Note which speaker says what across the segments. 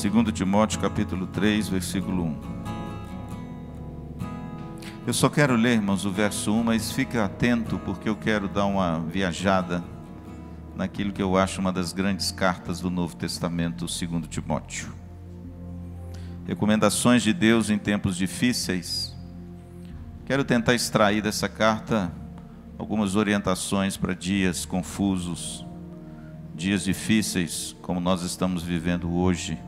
Speaker 1: 2 Timóteo capítulo 3, versículo 1. Eu só quero ler, irmãos, o verso 1, mas fique atento, porque eu quero dar uma viajada naquilo que eu acho uma das grandes cartas do Novo Testamento, 2 Timóteo. Recomendações de Deus em tempos difíceis. Quero tentar extrair dessa carta algumas orientações para dias confusos, dias difíceis, como nós estamos vivendo hoje.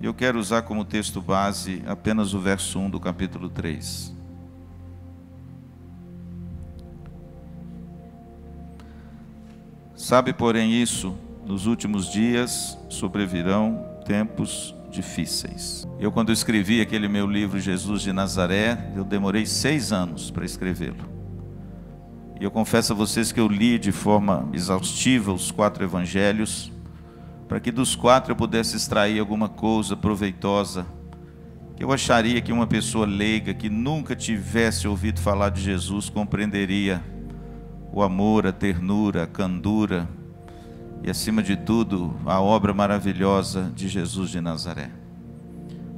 Speaker 1: Eu quero usar como texto base apenas o verso 1 do capítulo 3. Sabe, porém, isso, nos últimos dias sobrevirão tempos difíceis. Quando escrevi aquele meu livro, Jesus de Nazaré, eu demorei 6 anos para escrevê-lo. E eu confesso a vocês que eu li de forma exaustiva os 4 evangelhos, para que dos 4 eu pudesse extrair alguma coisa proveitosa, que eu acharia que uma pessoa leiga, que nunca tivesse ouvido falar de Jesus, compreenderia o amor, a ternura, a candura e, acima de tudo, a obra maravilhosa de Jesus de Nazaré.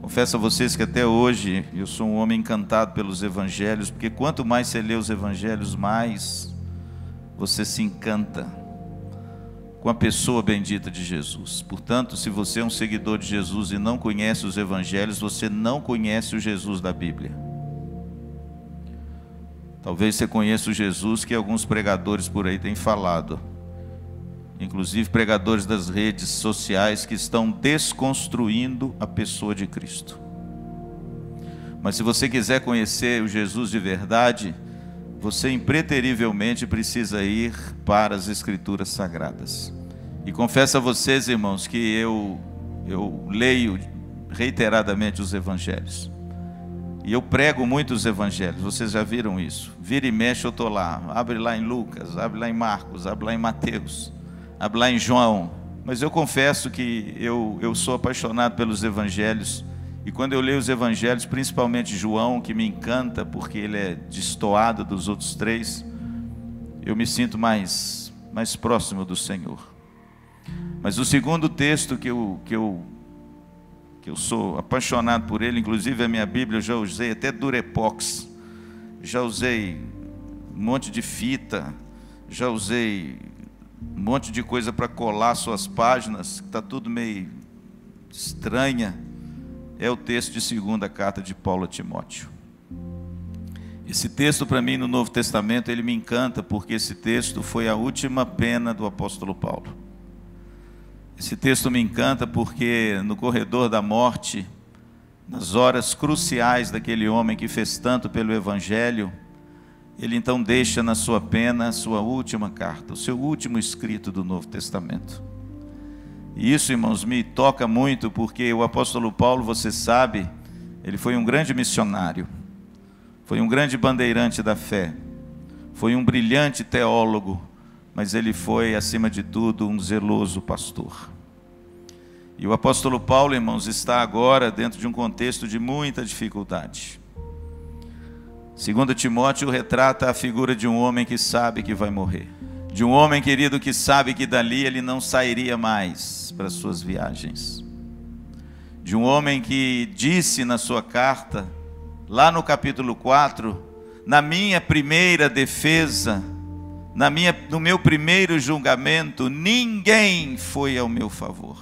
Speaker 1: Confesso a vocês que até hoje eu sou um homem encantado pelos evangelhos, porque quanto mais você lê os evangelhos, mais você se encanta com a pessoa bendita de Jesus. Portanto, se você é um seguidor de Jesus e não conhece os evangelhos, você não conhece o Jesus da Bíblia. Talvez você conheça o Jesus que alguns pregadores por aí têm falado, inclusive pregadores das redes sociais, que estão desconstruindo a pessoa de Cristo. Mas se você quiser conhecer o Jesus de verdade, você impreterivelmente precisa ir para as Escrituras Sagradas. E confesso a vocês, irmãos, que eu leio reiteradamente os Evangelhos. E eu prego muito os Evangelhos, vocês já viram isso. Vira e mexe eu estou lá. Abre lá em Lucas, abre lá em Marcos, abre lá em Mateus, abre lá em João. Mas eu confesso que eu sou apaixonado pelos Evangelhos. E quando eu leio os evangelhos, principalmente João, que me encanta, porque ele é destoado dos outros 3, eu me sinto mais próximo do Senhor. Mas o segundo texto que eu sou apaixonado por ele, inclusive a minha Bíblia eu já usei até Durepox, já usei um monte de fita, já usei um monte de coisa para colar suas páginas, que está tudo meio estranha. É o texto de 2ª carta de Paulo a Timóteo. Esse texto para mim no Novo Testamento, ele me encanta, porque esse texto foi a última pena do apóstolo Paulo. Esse texto me encanta porque no corredor da morte, nas horas cruciais daquele homem que fez tanto pelo Evangelho, ele então deixa na sua pena a sua última carta, o seu último escrito do Novo Testamento. E isso, irmãos, me toca muito, porque o apóstolo Paulo, você sabe, ele foi um grande missionário, foi um grande bandeirante da fé, foi um brilhante teólogo, mas ele foi, acima de tudo, um zeloso pastor. E o apóstolo Paulo, irmãos, está agora dentro de um contexto de muita dificuldade. 2 Timóteo retrata a figura de um homem que sabe que vai morrer. De um homem, querido, que sabe que dali ele não sairia mais para suas viagens. De um homem que disse na sua carta, lá no capítulo 4, na minha primeira defesa, no meu primeiro julgamento, ninguém foi ao meu favor.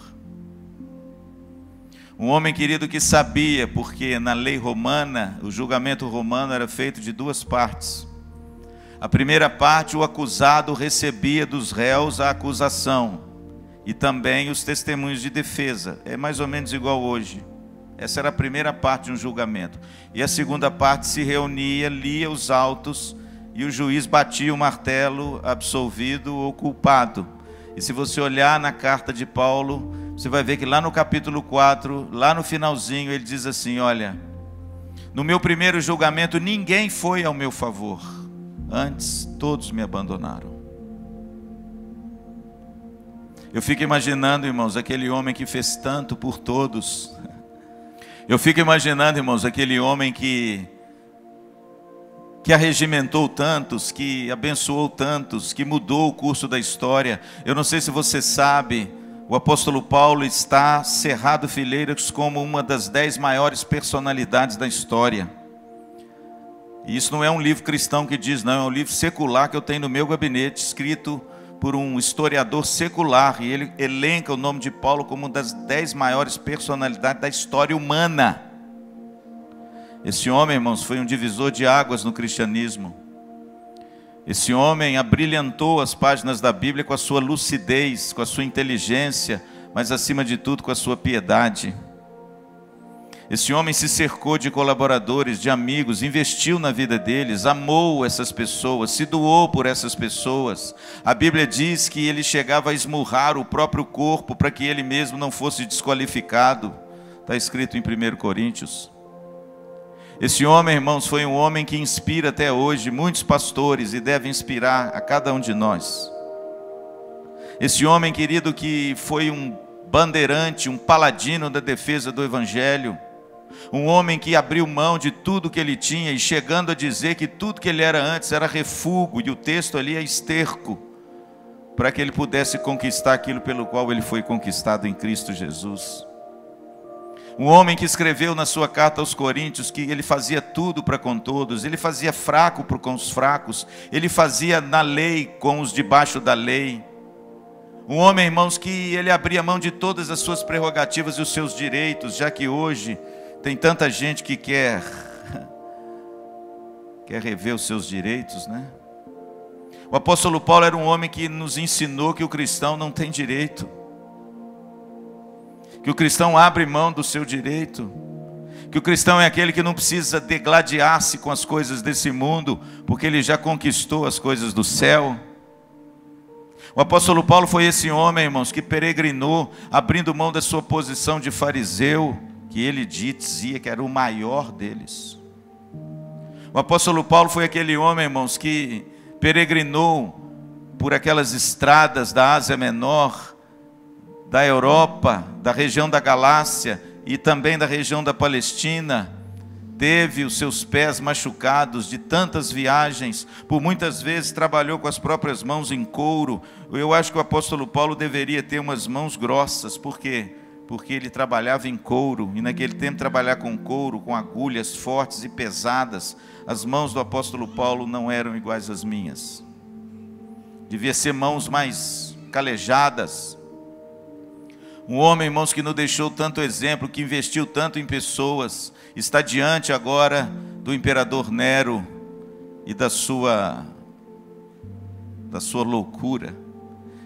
Speaker 1: Um homem, querido, que sabia, porque na lei romana, o julgamento romano era feito de 2 partes. A primeira parte, o acusado recebia dos réus a acusação e também os testemunhos de defesa. É mais ou menos igual hoje. Essa era a primeira parte de um julgamento. E a segunda parte se reunia, lia os autos e o juiz batia o martelo, absolvido ou culpado. E se você olhar na carta de Paulo, você vai ver que lá no capítulo 4, lá no finalzinho, ele diz assim: olha, no meu primeiro julgamento ninguém foi ao meu favor. Antes, todos me abandonaram. Eu fico imaginando, irmãos, aquele homem que fez tanto por todos. Eu fico imaginando, irmãos, aquele homem que arregimentou tantos, que abençoou tantos, que mudou o curso da história. Eu não sei se você sabe, O apóstolo Paulo está cerrado fileiras como uma das 10 maiores personalidades da história. E isso não é um livro cristão que diz, não, é um livro secular que eu tenho no meu gabinete, escrito por um historiador secular, e ele elenca o nome de Paulo como uma das 10 maiores personalidades da história humana. Esse homem, irmãos, foi um divisor de águas no cristianismo. Esse homem abrilhantou as páginas da Bíblia com a sua lucidez, com a sua inteligência, mas acima de tudo com a sua piedade. Esse homem se cercou de colaboradores, de amigos, investiu na vida deles, amou essas pessoas, se doou por essas pessoas. A Bíblia diz que ele chegava a esmurrar o próprio corpo para que ele mesmo não fosse desqualificado. Está escrito em 1 Coríntios. Esse homem, irmãos, foi um homem que inspira até hoje muitos pastores e deve inspirar a cada um de nós. Esse homem, querido, que foi um bandeirante, um paladino da defesa do Evangelho, um homem que abriu mão de tudo que ele tinha e chegando a dizer que tudo que ele era antes era refúgio, e o texto ali é esterco, para que ele pudesse conquistar aquilo pelo qual ele foi conquistado em Cristo Jesus. Um homem que escreveu na sua carta aos Coríntios que ele fazia tudo para com todos, ele fazia fraco com os fracos, ele fazia na lei com os debaixo da lei. Um homem, irmãos, que ele abria mão de todas as suas prerrogativas e os seus direitos, já que hoje tem tanta gente que quer rever os seus direitos, né? O apóstolo Paulo era um homem que nos ensinou que o cristão não tem direito, que o cristão abre mão do seu direito, que o cristão é aquele que não precisa degladiar-se com as coisas desse mundo, porque ele já conquistou as coisas do céu. O apóstolo Paulo foi esse homem, irmãos, que peregrinou, abrindo mão da sua posição de fariseu, que ele dizia que era o maior deles. O apóstolo Paulo foi aquele homem, irmãos, que peregrinou por aquelas estradas da Ásia Menor, da Europa, da região da Galácia e também da região da Palestina. Teve os seus pés machucados de tantas viagens, por muitas vezes trabalhou com as próprias mãos em couro. Eu acho que o apóstolo Paulo deveria ter umas mãos grossas. Por quê? Porque ele trabalhava em couro, e naquele tempo trabalhar com couro, com agulhas fortes e pesadas, as mãos do apóstolo Paulo não eram iguais às minhas. Devia ser mãos mais calejadas. Um homem, irmãos, que nos deixou tanto exemplo, que investiu tanto em pessoas, está diante agora do imperador Nero e da sua loucura.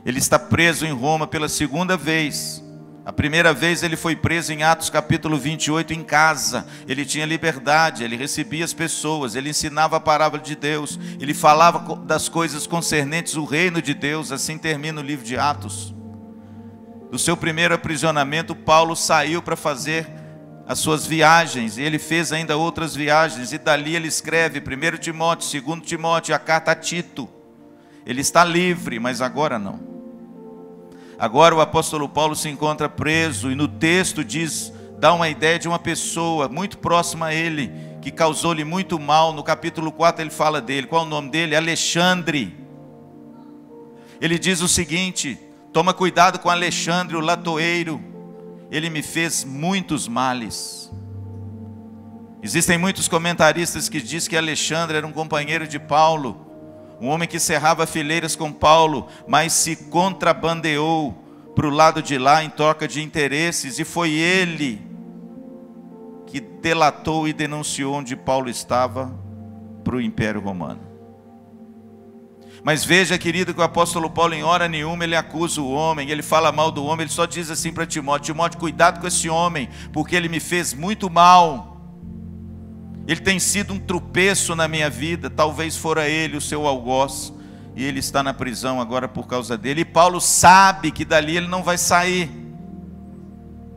Speaker 1: Ele está preso em Roma pela segunda vez. A primeira vez ele foi preso em Atos capítulo 28 em casa. Ele tinha liberdade, ele recebia as pessoas, ele ensinava a palavra de Deus, ele falava das coisas concernentes ao reino de Deus. Assim termina o livro de Atos. Do seu primeiro aprisionamento, Paulo saiu para fazer as suas viagens, e ele fez ainda outras viagens, e dali ele escreve 1 Timóteo, 2 Timóteo, a carta a Tito. Ele está livre, mas agora não. Agora o apóstolo Paulo se encontra preso, e no texto dá uma ideia de uma pessoa muito próxima a ele, que causou-lhe muito mal. No capítulo 4 ele fala dele. Qual é o nome dele? Alexandre. Ele diz o seguinte: toma cuidado com Alexandre, o latoeiro, ele me fez muitos males. Existem muitos comentaristas que dizem que Alexandre era um companheiro de Paulo, um homem que cerrava fileiras com Paulo, mas se contrabandeou para o lado de lá em troca de interesses, e foi ele que delatou e denunciou onde Paulo estava para o Império Romano. Mas veja, querido, que o apóstolo Paulo em hora nenhuma ele acusa o homem, ele fala mal do homem, ele só diz assim para Timóteo: Timóteo, cuidado com esse homem, porque ele me fez muito mal. Ele tem sido um tropeço na minha vida, talvez fora ele o seu algoz, e ele está na prisão agora por causa dele. E Paulo sabe que dali ele não vai sair.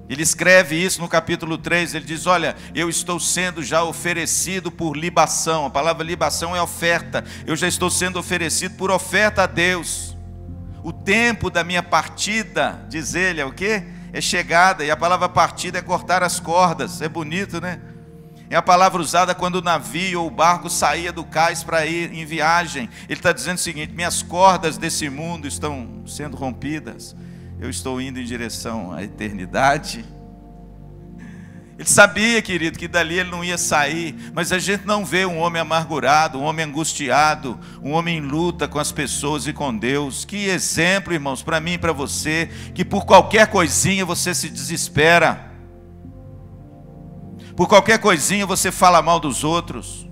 Speaker 1: Ele escreve isso no capítulo 3, ele diz: olha, eu estou sendo já oferecido por libação. A palavra libação é oferta. Eu já estou sendo oferecido por oferta a Deus. O tempo da minha partida, diz ele, é o quê? É chegada. E a palavra partida é cortar as cordas. É bonito, né? É a palavra usada quando o navio ou o barco saía do cais para ir em viagem. Ele está dizendo o seguinte: minhas cordas desse mundo estão sendo rompidas. eu estou indo em direção à eternidade. Ele sabia, querido, que dali ele não ia sair, mas a gente não vê um homem amargurado, um homem angustiado, um homem em luta com as pessoas e com Deus. Que exemplo, irmãos, para mim e para você, que por qualquer coisinha você se desespera, por qualquer coisinha você fala mal dos outros,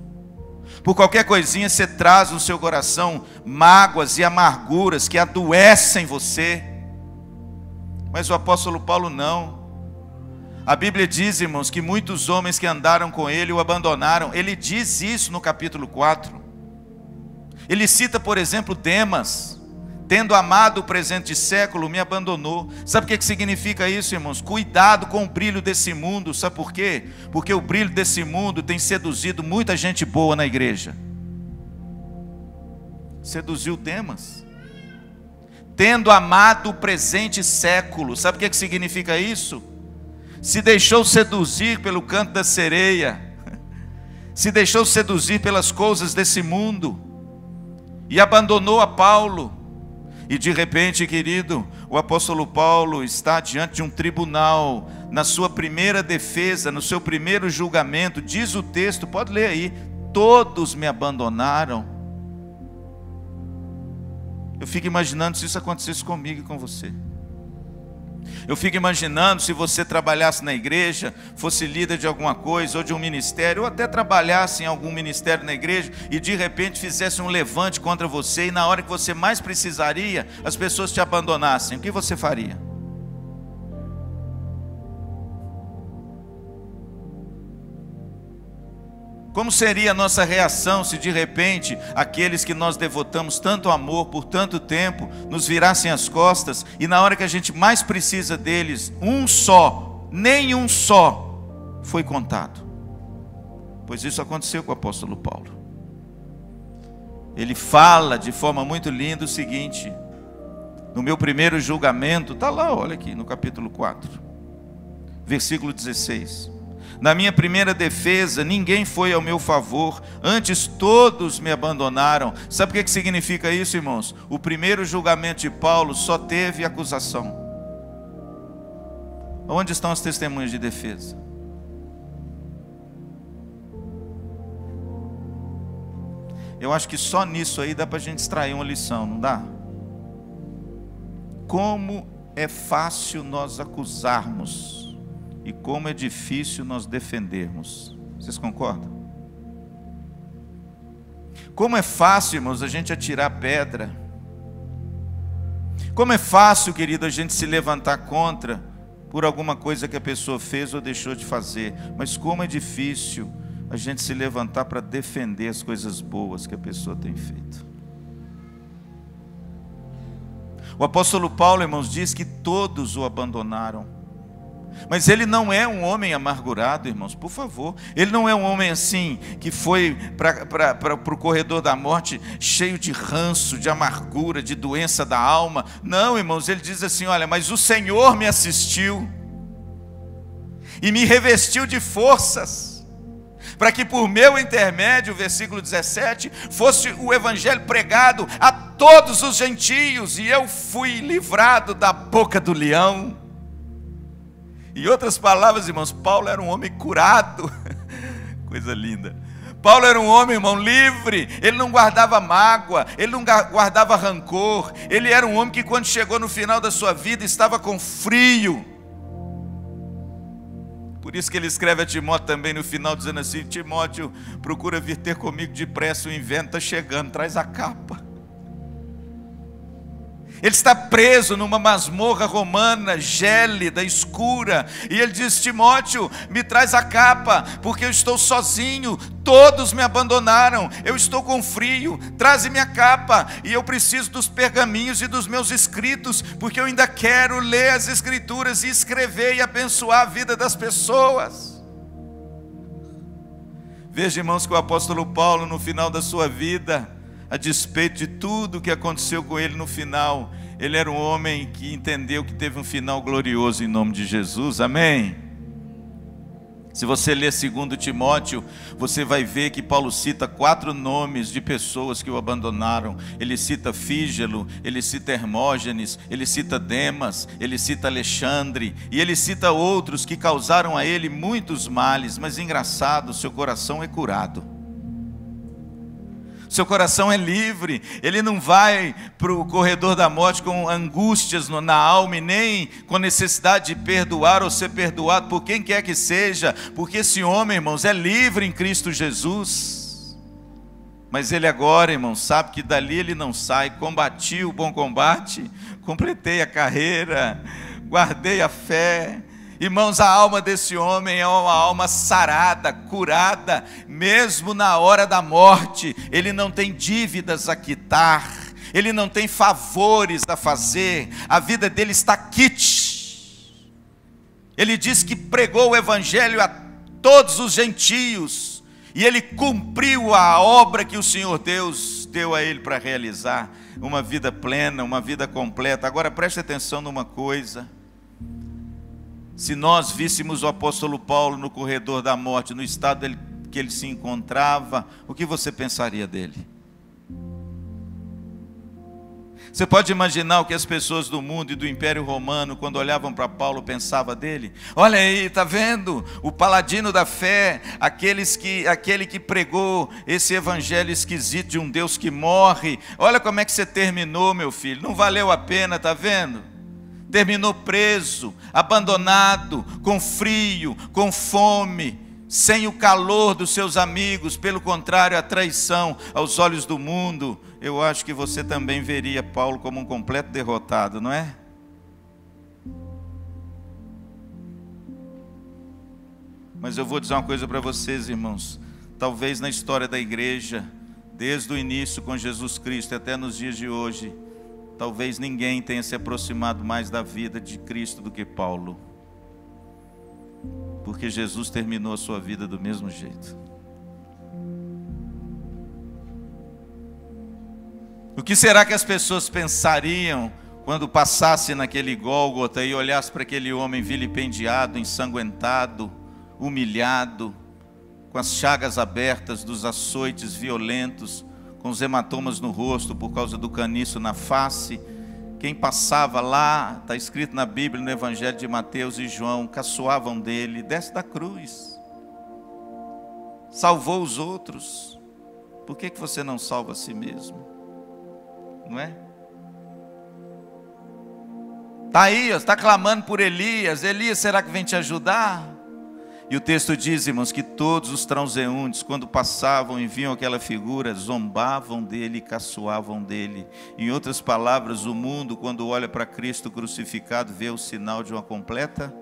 Speaker 1: por qualquer coisinha você traz no seu coração mágoas e amarguras que adoecem você. Mas o apóstolo Paulo não. A Bíblia diz, irmãos, que muitos homens que andaram com ele o abandonaram. Ele diz isso no capítulo 4. Ele cita, por exemplo, Demas: tendo amado o presente século, me abandonou. Sabe o que significa isso, irmãos? Cuidado com o brilho desse mundo. Sabe por quê? Porque o brilho desse mundo tem seduzido muita gente boa na igreja. Seduziu Demas. Tendo amado o presente século. Sabe o que significa isso? Se deixou seduzir pelo canto da sereia, se deixou seduzir pelas coisas desse mundo, e abandonou a Paulo. E de repente, querido, o apóstolo Paulo está diante de um tribunal, na sua primeira defesa, no seu primeiro julgamento. Diz o texto, pode ler aí: todos me abandonaram. Eu fico imaginando se isso acontecesse comigo e com você. Eu fico imaginando se você trabalhasse na igreja, fosse líder de alguma coisa, ou de um ministério, ou até trabalhasse em algum ministério na igreja, e de repente fizesse um levante contra você, e na hora que você mais precisaria, as pessoas te abandonassem. O que você faria? Como seria a nossa reação se de repente aqueles que nós devotamos tanto amor por tanto tempo nos virassem as costas, e na hora que a gente mais precisa deles, nem um só foi contado? Pois isso aconteceu com o apóstolo Paulo. Ele fala de forma muito linda o seguinte: no meu primeiro julgamento, está lá, olha aqui no capítulo 4, versículo 16. Na minha primeira defesa, ninguém foi ao meu favor, antes todos me abandonaram. Sabe o que significa isso, irmãos? O primeiro julgamento de Paulo só teve acusação. Onde estão as testemunhas de defesa? Eu acho que só nisso aí dá para a gente extrair uma lição, não dá? Como é fácil nós acusarmos, e como é difícil nós defendermos. Vocês concordam? Como é fácil, irmãos, a gente atirar pedra. Como é fácil, querido, a gente se levantar contra por alguma coisa que a pessoa fez ou deixou de fazer. Mas como é difícil a gente se levantar para defender as coisas boas que a pessoa tem feito. O apóstolo Paulo, irmãos, diz que todos o abandonaram. Mas ele não é um homem amargurado, irmãos, por favor. Ele não é um homem assim, que foi para o corredor da morte cheio de ranço, de amargura, de doença da alma. Não, irmãos, ele diz assim: olha, mas o Senhor me assistiu e me revestiu de forças, para que por meu intermédio, versículo 17, fosse o evangelho pregado a todos os gentios, e eu fui livrado da boca do leão. Em outras palavras, irmãos, Paulo era um homem curado. Coisa linda. Paulo era um homem, irmão, livre. Ele não guardava mágoa, ele não guardava rancor. Ele era um homem que quando chegou no final da sua vida estava com frio. Por isso que ele escreve a Timóteo também no final, dizendo assim: Timóteo, procura vir ter comigo depressa, o inverno está chegando, traz a capa. Ele está preso numa masmorra romana, gélida, escura. E ele diz: Timóteo, me traz a capa, porque eu estou sozinho, todos me abandonaram, eu estou com frio, traze minha capa. E eu preciso dos pergaminhos e dos meus escritos, porque eu ainda quero ler as escrituras e escrever e abençoar a vida das pessoas. Veja, irmãos, que o apóstolo Paulo, no final da sua vida, a despeito de tudo o que aconteceu com ele no final, ele era um homem que entendeu que teve um final glorioso em nome de Jesus, amém? Se você ler 2 Timóteo, você vai ver que Paulo cita 4 nomes de pessoas que o abandonaram. Ele cita Fígelo, ele cita Hermógenes, ele cita Demas, ele cita Alexandre, e ele cita outros que causaram a ele muitos males, mas engraçado, seu coração é curado. Seu coração é livre, ele não vai para o corredor da morte com angústias na alma e nem com necessidade de perdoar ou ser perdoado por quem quer que seja, porque esse homem, irmãos, é livre em Cristo Jesus. Mas ele agora, irmãos, sabe que dali ele não sai. Combati o bom combate, completei a carreira, guardei a fé. Irmãos, a alma desse homem é uma alma sarada, curada, mesmo na hora da morte. Ele não tem dívidas a quitar, ele não tem favores a fazer, a vida dele está quite. Ele diz que pregou o evangelho a todos os gentios, e ele cumpriu a obra que o Senhor Deus deu a ele para realizar, uma vida plena, uma vida completa. Agora preste atenção numa coisa. Se nós víssemos o apóstolo Paulo no corredor da morte, no estado que ele se encontrava, o que você pensaria dele? Você pode imaginar o que as pessoas do mundo e do Império Romano, quando olhavam para Paulo, pensavam dele? Olha aí, está vendo? O paladino da fé, aquele que pregou esse evangelho esquisito de um Deus que morre. Olha como é que você terminou, meu filho, não valeu a pena, está vendo? Terminou preso, abandonado, com frio, com fome, sem o calor dos seus amigos, pelo contrário, a traição aos olhos do mundo. Eu acho que você também veria Paulo como um completo derrotado, não é? Mas eu vou dizer uma coisa para vocês, irmãos. Talvez na história da igreja, desde o início com Jesus Cristo até nos dias de hoje, talvez ninguém tenha se aproximado mais da vida de Cristo do que Paulo. Porque Jesus terminou a sua vida do mesmo jeito. O que será que as pessoas pensariam quando passasse naquele Gólgota e olhasse para aquele homem vilipendiado, ensanguentado, humilhado, com as chagas abertas dos açoites violentos, com os hematomas no rosto por causa do caniço na face? Quem passava lá, está escrito na Bíblia, no Evangelho de Mateus e João, caçoavam dele: desce da cruz, salvou os outros, por que você não salva a si mesmo? Não é? Está aí, está clamando por Elias. Elias, será que vem te ajudar? E o texto diz, irmãos, que todos os transeuntes, quando passavam e viam aquela figura, zombavam dele e caçoavam dele. Em outras palavras, o mundo, quando olha para Cristo crucificado, vê o sinal de uma completa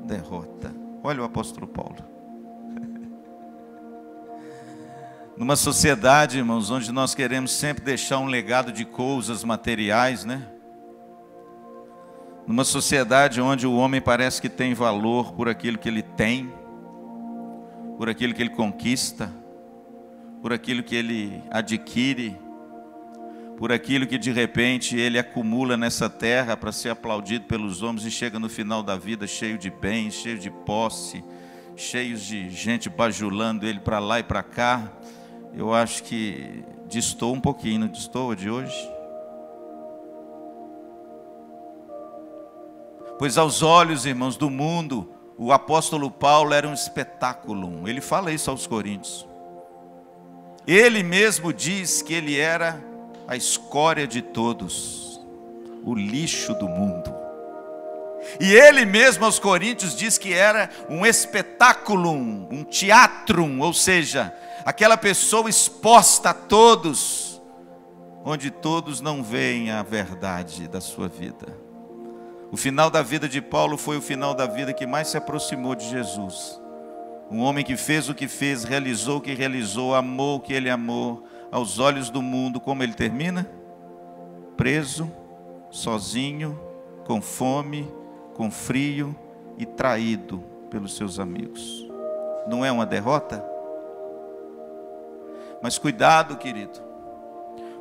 Speaker 1: derrota. Olha o apóstolo Paulo. Numa sociedade, irmãos, onde nós queremos sempre deixar um legado de coisas materiais, né? Numa sociedade onde o homem parece que tem valor por aquilo que ele tem, por aquilo que ele conquista, por aquilo que ele adquire, por aquilo que de repente ele acumula nessa terra para ser aplaudido pelos homens e chega no final da vida cheio de bens, cheio de posse, cheio de gente bajulando ele para lá e para cá. Eu acho que distou um pouquinho, não distou de hoje? Pois aos olhos, irmãos, do mundo, o apóstolo Paulo era um espetáculo. Ele fala isso aos coríntios. Ele mesmo diz que ele era a escória de todos, o lixo do mundo. E ele mesmo aos coríntios diz que era um espetáculo, um teatrum, ou seja, aquela pessoa exposta a todos, onde todos não veem a verdade da sua vida. O final da vida de Paulo foi o final da vida que mais se aproximou de Jesus. Um homem que fez o que fez, realizou o que realizou, amou o que ele amou. Aos olhos do mundo, como ele termina? Preso, sozinho, com fome, com frio e traído pelos seus amigos. Não é uma derrota? Mas cuidado, querido.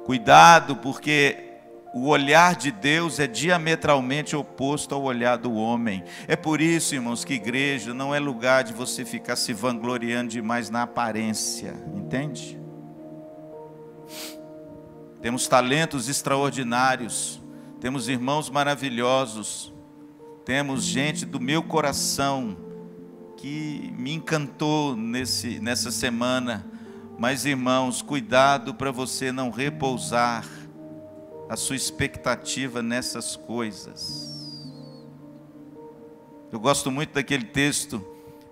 Speaker 1: Cuidado, porque O olhar de Deus é diametralmente oposto ao olhar do homem. É por isso, irmãos, que igreja não é lugar de você ficar se vangloriando demais na aparência, entende? Temos talentos extraordinários, temos irmãos maravilhosos, temos gente do meu coração que me encantou nessa semana. Mas, irmãos, cuidado para você não repousar a sua expectativa nessas coisas. Eu gosto muito daquele texto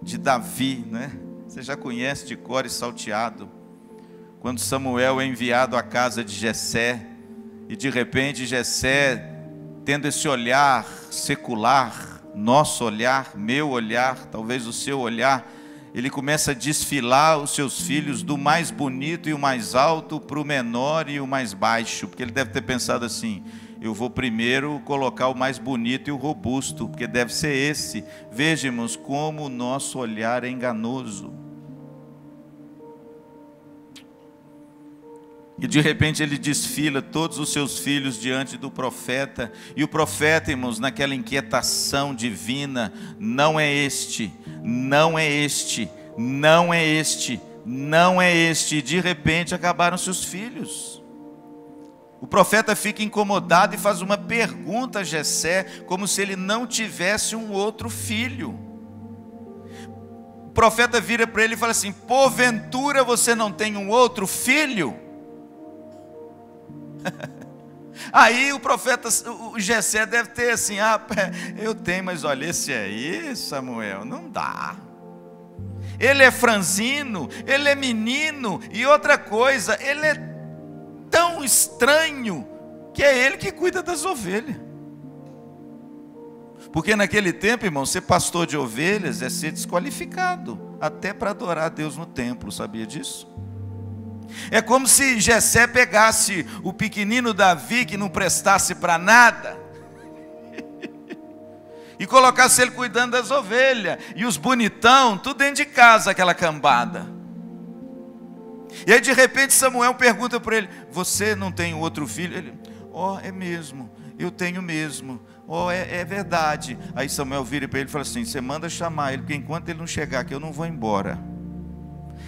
Speaker 1: de Davi, né? Você já conhece de cor e salteado. Quando Samuel é enviado à casa de Jessé, e de repente Jessé, tendo esse olhar secular, nosso olhar, meu olhar, talvez o seu olhar, ele começa a desfilar os seus filhos do mais bonito e o mais alto para o menor e o mais baixo, porque ele deve ter pensado assim: eu vou primeiro colocar o mais bonito e o robusto, porque deve ser esse. Vejamos como o nosso olhar é enganoso. E de repente ele desfila todos os seus filhos diante do profeta. E o profeta, irmãos, naquela inquietação divina: não é este, não é este, não é este, não é este. E de repente acabaram-se os filhos. O profeta fica incomodado e faz uma pergunta a Jessé, como se ele não tivesse um outro filho. O profeta vira para ele e fala assim: porventura você não tem um outro filho? Aí o profeta, o Jessé deve ter assim: eu tenho, mas olha, esse aí, Samuel, não dá. Ele é franzino, ele é menino, e outra coisa, ele é tão estranho, que é ele que cuida das ovelhas. Porque naquele tempo, irmão, ser pastor de ovelhas é ser desqualificado, até para adorar a Deus no templo, sabia disso? É como se Jessé pegasse o pequenino Davi, que não prestasse para nada, e colocasse ele cuidando das ovelhas, e os bonitão, tudo dentro de casa, aquela cambada. E aí de repente Samuel pergunta para ele: você não tem outro filho? Ele: é mesmo, eu tenho mesmo. É verdade. Aí Samuel vira para ele e fala assim: você manda chamar ele, porque enquanto ele não chegar aqui eu não vou embora.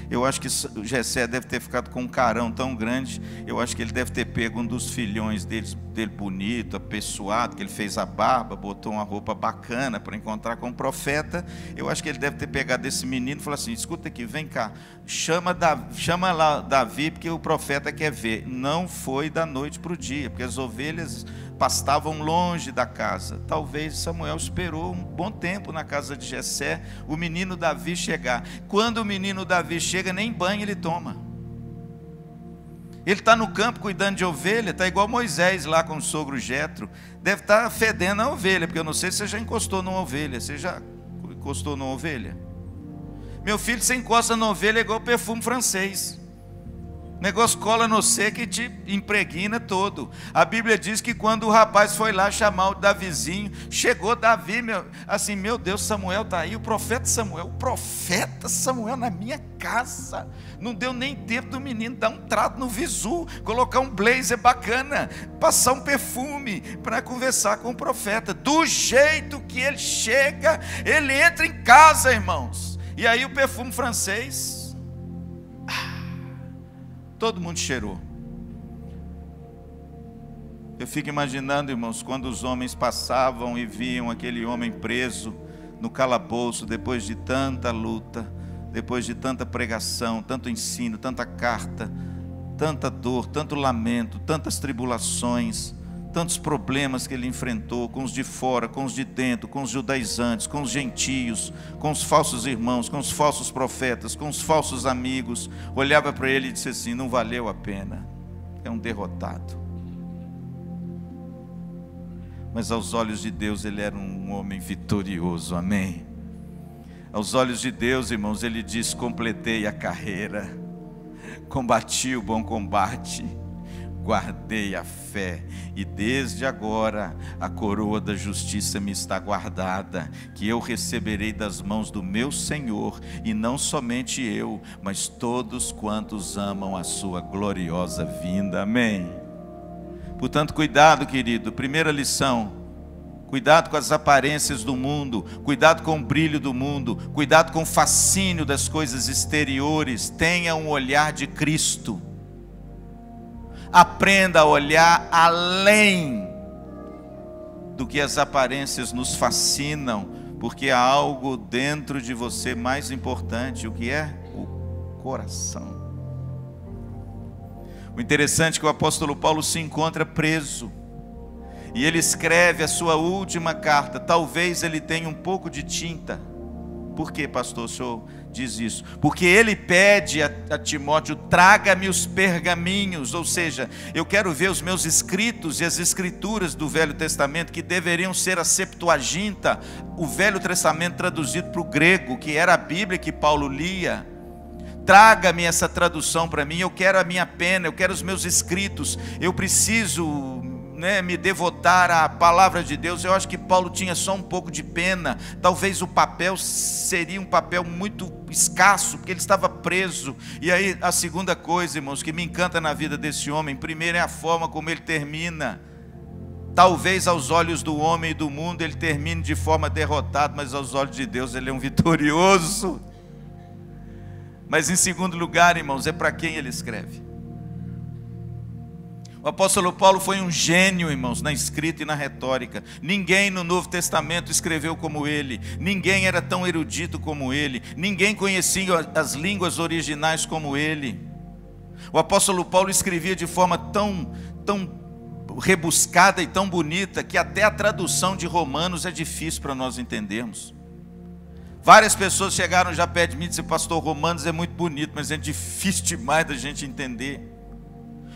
Speaker 1: Eu acho que Jessé deve ter ficado com um carão tão grande. Eu acho que ele deve ter pego um dos filhões dele bonito, apessoado, que ele fez a barba, botou uma roupa bacana para encontrar com o profeta. Eu acho que ele deve ter pegado esse menino e falou assim: escuta aqui, vem cá, chama lá Davi, porque o profeta quer ver. Não foi da noite para o dia, porque as ovelhas pastavam longe da casa. Talvez Samuel esperou um bom tempo na casa de Jessé, o menino Davi chegar. Quando o menino Davi chega, nem banho ele toma. Ele está no campo cuidando de ovelha, está igual Moisés lá com o sogro Jetro. Deve estar fedendo a ovelha, porque eu não sei se você já encostou numa ovelha. Você já encostou numa ovelha? Meu filho, você encosta na ovelha é igual perfume francês. O negócio cola no seco e te impregna todo. A Bíblia diz que quando o rapaz foi lá chamar o Davizinho, chegou Davi, meu Deus, Samuel está aí, o profeta Samuel na minha casa. Não deu nem tempo do menino dar um trato no visu, colocar um blazer bacana, passar um perfume para conversar com o profeta. Do jeito que ele chega, ele entra em casa, irmãos. E aí o perfume francês, todo mundo cheirou. Eu fico imaginando, irmãos, quando os homens passavam e viam aquele homem preso no calabouço, depois de tanta luta, depois de tanta pregação, tanto ensino, tanta carta, tanta dor, tanto lamento, tantas tribulações, tantos problemas que ele enfrentou, com os de fora, com os de dentro, com os judaizantes, com os gentios, com os falsos irmãos, com os falsos profetas, com os falsos amigos. Olhava para ele e disse assim: não valeu a pena, é um derrotado. Mas aos olhos de Deus ele era um homem vitorioso, amém? Aos olhos de Deus, irmãos, ele diz: completei a carreira, combati o bom combate, guardei a fé, e desde agora a coroa da justiça me está guardada, que eu receberei das mãos do meu Senhor, e não somente eu, mas todos quantos amam a sua gloriosa vinda, amém? Portanto, cuidado, querido. Primeira lição: cuidado com as aparências do mundo, cuidado com o brilho do mundo, cuidado com o fascínio das coisas exteriores. Tenha um olhar de Cristo. Aprenda a olhar além do que as aparências nos fascinam, porque há algo dentro de você mais importante. O que é? O coração. O interessante é que o apóstolo Paulo se encontra preso, e ele escreve a sua última carta. Talvez ele tenha um pouco de tinta. Por que, pastor, o senhor diz isso? Porque ele pede a Timóteo: traga-me os pergaminhos, ou seja, eu quero ver os meus escritos e as escrituras do Velho Testamento, que deveriam ser a Septuaginta, o Velho Testamento traduzido para o grego, que era a Bíblia que Paulo lia. Traga-me essa tradução para mim, eu quero a minha pena, eu quero os meus escritos, eu preciso me devotar à palavra de Deus. Eu acho que Paulo tinha só um pouco de pena. Talvez o papel seria um papel muito escasso, porque ele estava preso. E aí a segunda coisa, irmãos, que me encanta na vida desse homem, primeiro, é a forma como ele termina. Talvez aos olhos do homem e do mundo ele termine de forma derrotada, mas aos olhos de Deus ele é um vitorioso. Mas em segundo lugar, irmãos, é para quem ele escreve. O apóstolo Paulo foi um gênio, irmãos, na escrita e na retórica. Ninguém no Novo Testamento escreveu como ele. Ninguém era tão erudito como ele. Ninguém conhecia as línguas originais como ele. O apóstolo Paulo escrevia de forma tão rebuscada e tão bonita, que até a tradução de Romanos é difícil para nós entendermos. Várias pessoas chegaram já perto de mim e disseram: pastor, Romanos é muito bonito, mas é difícil demais da gente entender.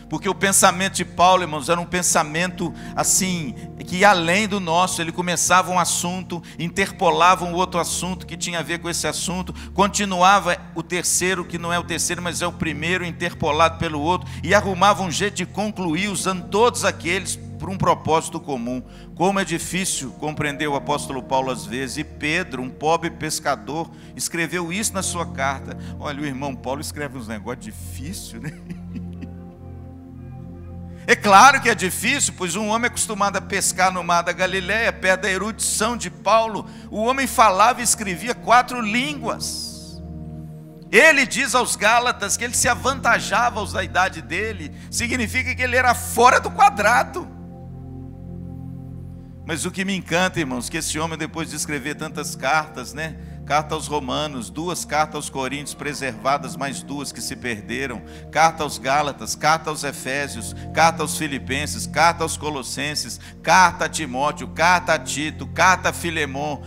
Speaker 1: Porque o pensamento de Paulo, irmãos, era um pensamento assim, que ia além do nosso. Ele começava um assunto, interpolava um outro assunto que tinha a ver com esse assunto, continuava o terceiro, que não é o terceiro, mas é o primeiro, interpolado pelo outro, e arrumava um jeito de concluir, usando todos aqueles por um propósito comum. Como é difícil compreender o apóstolo Paulo às vezes. E Pedro, um pobre pescador, escreveu isso na sua carta. Olha, o irmão Paulo escreve uns negócios difíceis, né? É claro que é difícil, pois um homem acostumado a pescar no mar da Galileia, perto da erudição de Paulo, o homem falava e escrevia 4 línguas. Ele diz aos Gálatas que ele se avantajava aos da idade dele, significa que ele era fora do quadrado. Mas o que me encanta, irmãos, que esse homem, depois de escrever tantas cartas, carta aos Romanos, 2 cartas aos Coríntios preservadas, mais 2 que se perderam, carta aos Gálatas, carta aos Efésios, carta aos Filipenses, carta aos Colossenses, carta a Timóteo, carta a Tito, carta a Filemon,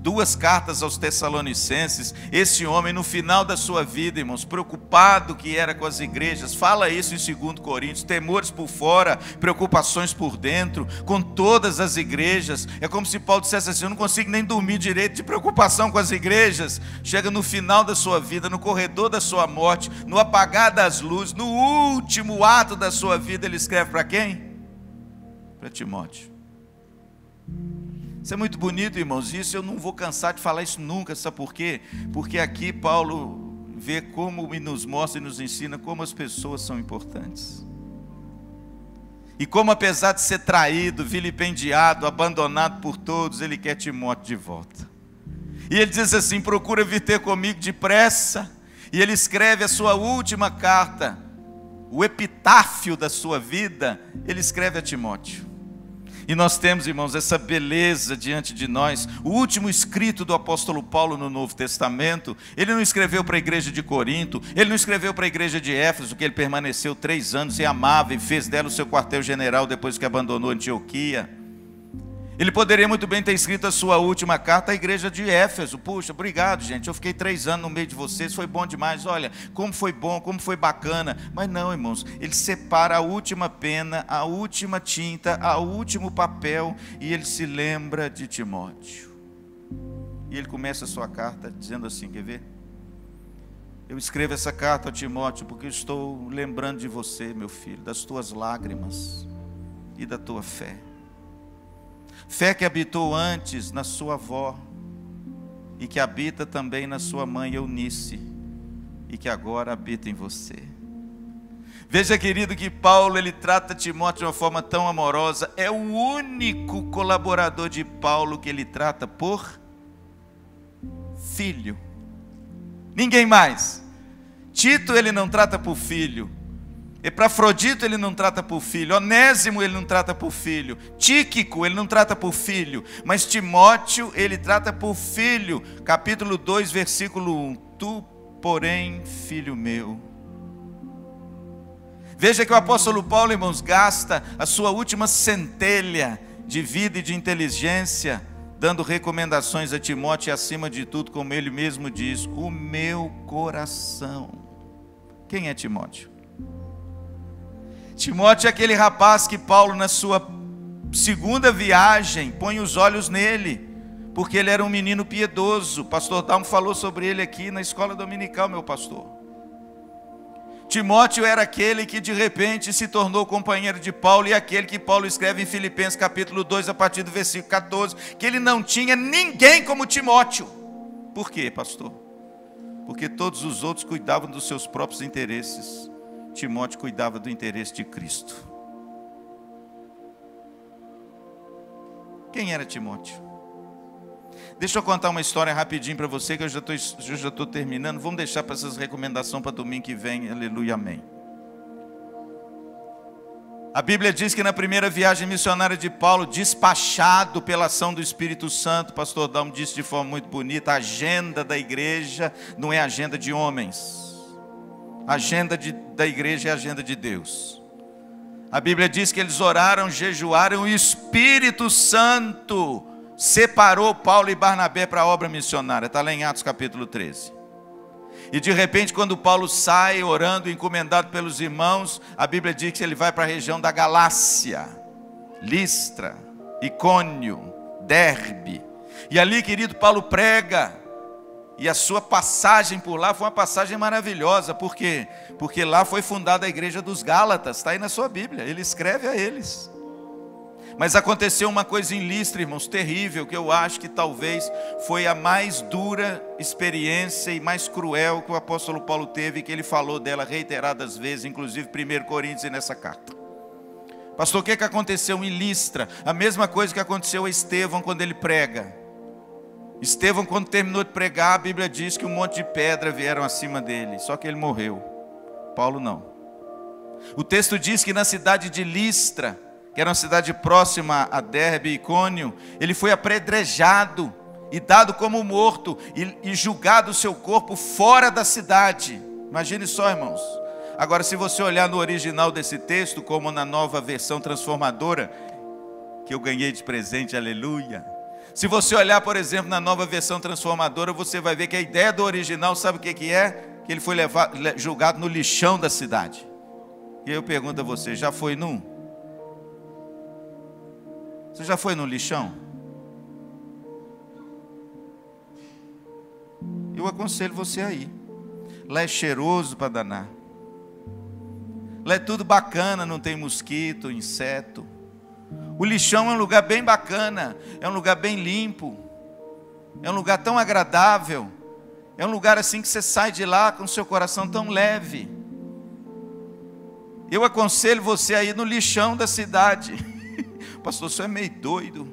Speaker 1: 2 cartas aos Tessalonicenses. Esse homem, no final da sua vida, irmãos, preocupado que era com as igrejas, fala isso em 2 Coríntios, temores por fora, preocupações por dentro, com todas as igrejas. É como se Paulo dissesse assim: eu não consigo nem dormir direito de preocupação com as igrejas. Chega no final da sua vida, no corredor da sua morte, no apagar das luzes, no último ato da sua vida, ele escreve para quem? Para Timóteo. Isso é muito bonito, irmãos. Isso eu não vou cansar de falar isso nunca. Sabe por quê? Porque aqui Paulo vê como, e nos mostra e nos ensina como as pessoas são importantes. E como, apesar de ser traído, vilipendiado, abandonado por todos, ele quer Timóteo de volta. E ele diz assim: procura vir ter comigo depressa. E ele escreve a sua última carta, o epitáfio da sua vida, ele escreve a Timóteo. E nós temos, irmãos, essa beleza diante de nós. O último escrito do apóstolo Paulo no Novo Testamento, ele não escreveu para a igreja de Corinto, ele não escreveu para a igreja de Éfeso, que ele permaneceu 3 anos e amava e fez dela o seu quartel-general depois que abandonou Antioquia. Ele poderia muito bem ter escrito a sua última carta à igreja de Éfeso. Puxa, obrigado, gente, eu fiquei 3 anos no meio de vocês, foi bom demais, olha, como foi bom, como foi bacana. Mas não, irmãos, ele separa a última pena, a última tinta, o último papel, e ele se lembra de Timóteo. E ele começa a sua carta dizendo assim, quer ver? Eu escrevo essa carta a Timóteo porque eu estou lembrando de você, meu filho, das tuas lágrimas e da tua fé. Fé que habitou antes na sua avó e que habita também na sua mãe Eunice e que agora habita em você. Veja, querido, que Paulo, ele trata Timóteo de uma forma tão amorosa. É o único colaborador de Paulo que ele trata por filho. Ninguém mais. Tito ele não trata por filho. Epafrodito ele não trata por filho. Onésimo ele não trata por filho. Tíquico ele não trata por filho. Mas Timóteo ele trata por filho. Capítulo 2, versículo 1. Tu, porém, filho meu. Veja que o apóstolo Paulo, irmãos, gasta a sua última centelha de vida e de inteligência, dando recomendações a Timóteo e, acima de tudo, como ele mesmo diz, o meu coração. Quem é Timóteo? Timóteo é aquele rapaz que Paulo, na sua segunda viagem, põe os olhos nele, porque ele era um menino piedoso. O pastor Dalmo falou sobre ele aqui na escola dominical, meu pastor. Timóteo era aquele que de repente se tornou companheiro de Paulo, e aquele que Paulo escreve em Filipenses capítulo 2, a partir do versículo 14, que ele não tinha ninguém como Timóteo. Por quê, pastor? Porque todos os outros cuidavam dos seus próprios interesses. Timóteo cuidava do interesse de Cristo. Quem era Timóteo? Deixa eu contar uma história rapidinho para você, que eu já estou terminando. Vamos deixar para essas recomendações para domingo que vem. Aleluia, amém. A Bíblia diz que na primeira viagem missionária de Paulo, despachado pela ação do Espírito Santo, o pastor Dalmo disse de forma muito bonita, a agenda da igreja não é agenda de homens. A agenda da igreja é a agenda de Deus. A Bíblia diz que eles oraram, jejuaram, e o Espírito Santo separou Paulo e Barnabé para a obra missionária. Está lá em Atos capítulo 13. E de repente, quando Paulo sai orando, encomendado pelos irmãos, a Bíblia diz que ele vai para a região da Galácia, Listra, Icônio, Derbe. E ali, querido, Paulo prega. E a sua passagem por lá foi uma passagem maravilhosa. Por quê? Porque lá foi fundada a igreja dos Gálatas. Está aí na sua Bíblia, ele escreve a eles. Mas aconteceu uma coisa em Listra, irmãos, terrível, que eu acho que talvez foi a mais dura experiência e mais cruel que o apóstolo Paulo teve, que ele falou dela reiteradas vezes, inclusive 1 Coríntios e nessa carta. Pastor, o que aconteceu em Listra? A mesma coisa que aconteceu a Estevão quando ele prega. Estevão, quando terminou de pregar, a Bíblia diz que um monte de pedra vieram acima dele, só que ele morreu. Paulo não. O texto diz que na cidade de Listra, que era uma cidade próxima a Derbe e Icônio, ele foi apedrejado e dado como morto, e julgado o seu corpo fora da cidade. Imagine só, irmãos. Agora, se você olhar no original desse texto, como na nova versão transformadora, que eu ganhei de presente, aleluia. Se você olhar, por exemplo, na nova versão transformadora, você vai ver que a ideia do original, sabe o que é? Que ele foi julgado no lixão da cidade. E aí eu pergunto a você, já foi num? Você já foi no lixão? Eu aconselho você a ir. Lá é cheiroso para danar. Lá é tudo bacana, não tem mosquito, inseto. O lixão é um lugar bem bacana, é um lugar bem limpo, é um lugar tão agradável, é um lugar assim que você sai de lá com o seu coração tão leve. Eu aconselho você a ir no lixão da cidade. Pastor, isso é meio doido.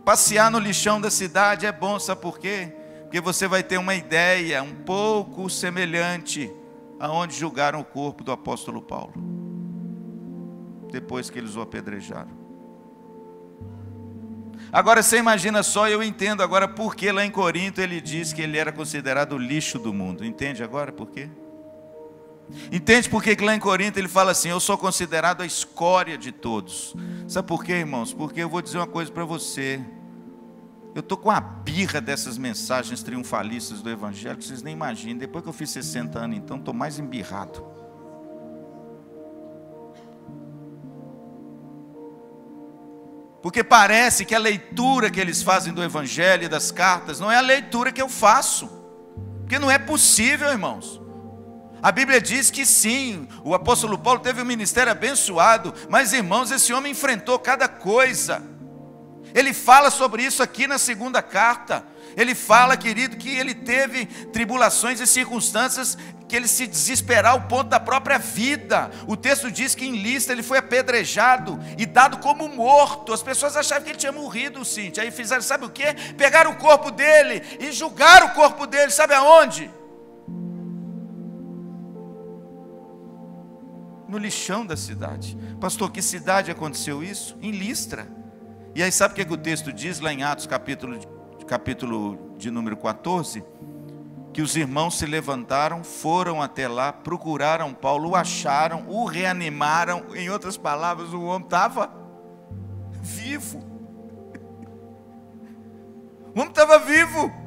Speaker 1: Passear no lixão da cidade é bom, sabe por quê? Porque você vai ter uma ideia um pouco semelhante aonde julgaram o corpo do apóstolo Paulo, depois que eles o apedrejaram. Agora você imagina só, eu entendo agora por que lá em Corinto ele diz que ele era considerado o lixo do mundo. Entende agora por quê? Entende por que lá em Corinto ele fala assim, eu sou considerado a escória de todos. Sabe por quê, irmãos? Porque eu vou dizer uma coisa para você. Eu estou com a birra dessas mensagens triunfalistas do Evangelho, que vocês nem imaginam. Depois que eu fiz 60 anos, então, estou mais embirrado. Porque parece que a leitura que eles fazem do Evangelho e das cartas não é a leitura que eu faço. Porque não é possível, irmãos. A Bíblia diz que sim, o apóstolo Paulo teve um ministério abençoado, mas, irmãos, esse homem enfrentou cada coisa. Ele fala sobre isso aqui na segunda carta. Ele fala, querido, que ele teve tribulações e circunstâncias que ele se desesperar ao ponto da própria vida. O texto diz que em Listra ele foi apedrejado e dado como morto. As pessoas achavam que ele tinha morrido, Cíntia. Aí fizeram, sabe o quê? Pegaram o corpo dele e julgaram o corpo dele, sabe aonde? No lixão da cidade. Pastor, que cidade aconteceu isso? Em Listra. E aí sabe o que o texto diz lá em Atos capítulo de número 14? Que os irmãos se levantaram, foram até lá, procuraram Paulo, o acharam, o reanimaram. Em outras palavras, o homem estava vivo. O homem estava vivo.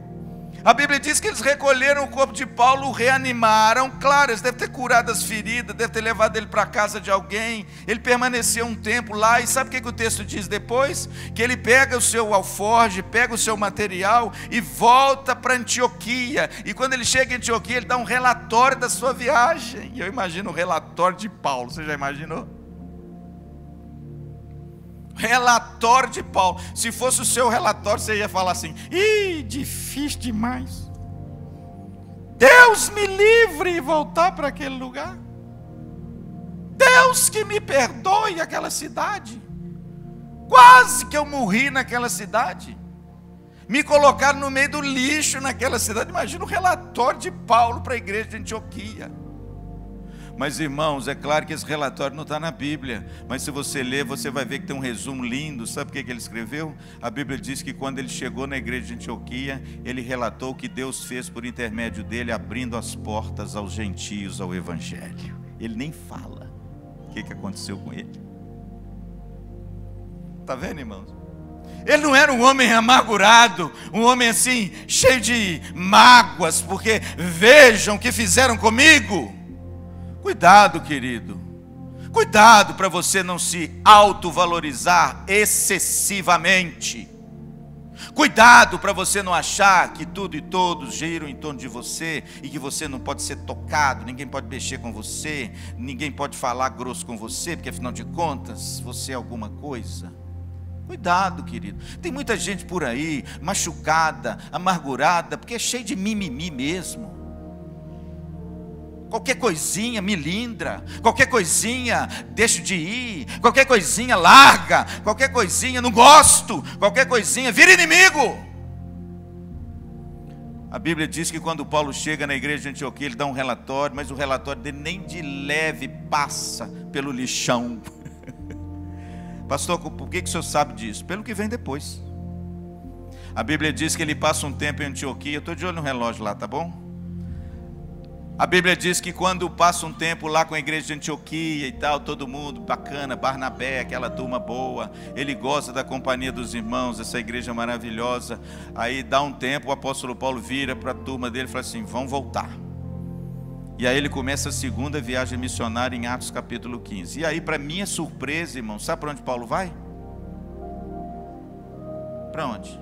Speaker 1: A Bíblia diz que eles recolheram o corpo de Paulo, o reanimaram. Claro, eles devem ter curado as feridas, devem ter levado ele para a casa de alguém. Ele permaneceu um tempo lá. E sabe o que o texto diz depois? Que ele pega o seu alforje, pega o seu material e volta para Antioquia. E quando ele chega em Antioquia, ele dá um relatório da sua viagem. E eu imagino o relatório de Paulo. Você já imaginou? Relatório de Paulo. Se fosse o seu relatório, você ia falar assim: ih, difícil demais. Deus me livre de voltar para aquele lugar. Deus que me perdoe aquela cidade. Quase que eu morri naquela cidade. Me colocaram no meio do lixo naquela cidade. Imagina o relatório de Paulo para a igreja de Antioquia. Mas irmãos, é claro que esse relatório não está na Bíblia, mas se você ler, você vai ver que tem um resumo lindo. Sabe o que ele escreveu? A Bíblia diz que quando ele chegou na igreja de Antioquia, ele relatou o que Deus fez por intermédio dele, abrindo as portas aos gentios ao Evangelho. Ele nem fala o que aconteceu com ele. Está vendo, irmãos? Ele não era um homem amargurado, um homem assim, cheio de mágoas, porque vejam o que fizeram comigo. Cuidado, querido. Cuidado para você não se autovalorizar excessivamente. Cuidado para você não achar que tudo e todos giram em torno de você e que você não pode ser tocado, ninguém pode mexer com você, ninguém pode falar grosso com você, porque afinal de contas você é alguma coisa. Cuidado, querido. Tem muita gente por aí machucada, amargurada, porque é cheio de mimimi mesmo. Qualquer coisinha milindra, qualquer coisinha deixo de ir, qualquer coisinha larga, qualquer coisinha não gosto, qualquer coisinha vira inimigo. A Bíblia diz que quando Paulo chega na igreja de Antioquia, ele dá um relatório, mas o relatório dele nem de leve passa pelo lixão. Pastor, por que o senhor sabe disso? Pelo que vem depois. A Bíblia diz que ele passa um tempo em Antioquia. Eu estou de olho no relógio lá, tá bom? A Bíblia diz que quando passa um tempo lá com a igreja de Antioquia e tal, todo mundo bacana, Barnabé, aquela turma boa, ele gosta da companhia dos irmãos, essa igreja maravilhosa. Aí dá um tempo, o apóstolo Paulo vira para a turma dele e fala assim: vão voltar. E aí ele começa a segunda viagem missionária em Atos capítulo 15. E aí, para minha surpresa, irmão, sabe para onde Paulo vai? Para onde?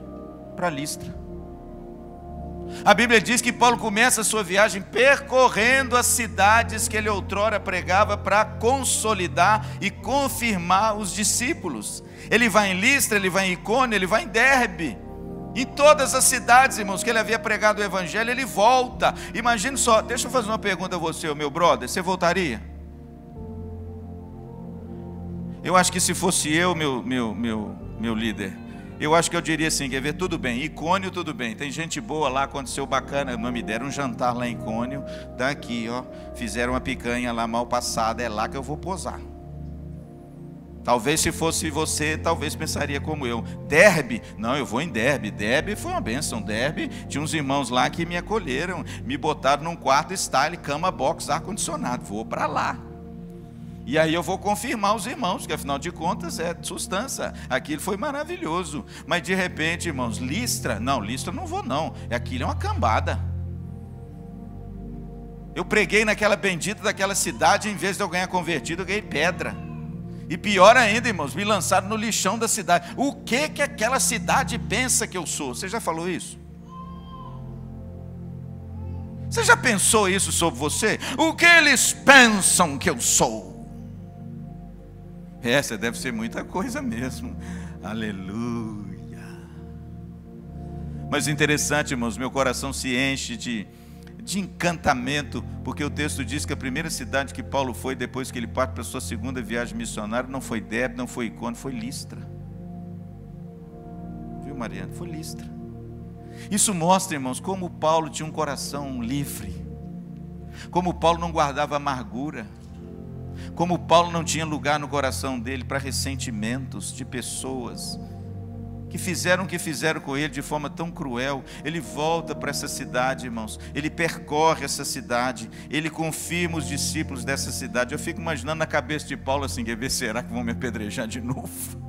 Speaker 1: Para Listra. A Bíblia diz que Paulo começa a sua viagem percorrendo as cidades que ele outrora pregava para consolidar e confirmar os discípulos. Ele vai em Listra, ele vai em Icônio, ele vai em Derbe. Em todas as cidades, irmãos, que ele havia pregado o Evangelho, ele volta. Imagine só, deixa eu fazer uma pergunta a você, meu brother, você voltaria? Eu acho que se fosse eu, meu líder, eu acho que eu diria assim, quer ver, tudo bem, Icônio tudo bem, tem gente boa lá, aconteceu bacana, não me deram um jantar lá em Icônio, tá aqui, ó, fizeram uma picanha lá mal passada, é lá que eu vou posar. Talvez se fosse você, talvez pensaria como eu. Derbe? Não, eu vou em Derbe. Derbe foi uma bênção. Derbe, tinha uns irmãos lá que me acolheram, me botaram num quarto style, cama, box, ar-condicionado. Vou para lá. E aí eu vou confirmar os irmãos, que afinal de contas é substância. Aquilo foi maravilhoso. Mas de repente, irmãos, Listra? Não, Listra não vou não. Aquilo é uma cambada. Eu preguei naquela bendita daquela cidade, em vez de eu ganhar convertido, eu ganhei pedra. E pior ainda, irmãos, me lançaram no lixão da cidade. O que aquela cidade pensa que eu sou? Você já falou isso? Você já pensou isso sobre você? O que eles pensam que eu sou? Essa deve ser muita coisa mesmo. Aleluia. Mas interessante, irmãos, meu coração se enche de encantamento, porque o texto diz que a primeira cidade que Paulo foi, depois que ele parte para a sua segunda viagem missionária, não foi Derbe, não foi Icônio, foi Listra. Viu, Mariana? Foi Listra. Isso mostra, irmãos, como Paulo tinha um coração livre, como Paulo não guardava amargura, como Paulo não tinha lugar no coração dele para ressentimentos de pessoas que fizeram o que fizeram com ele de forma tão cruel. Ele volta para essa cidade, irmãos, ele percorre essa cidade, ele confirma os discípulos dessa cidade. Eu fico imaginando na cabeça de Paulo assim, quer ver, será que vão me apedrejar de novo?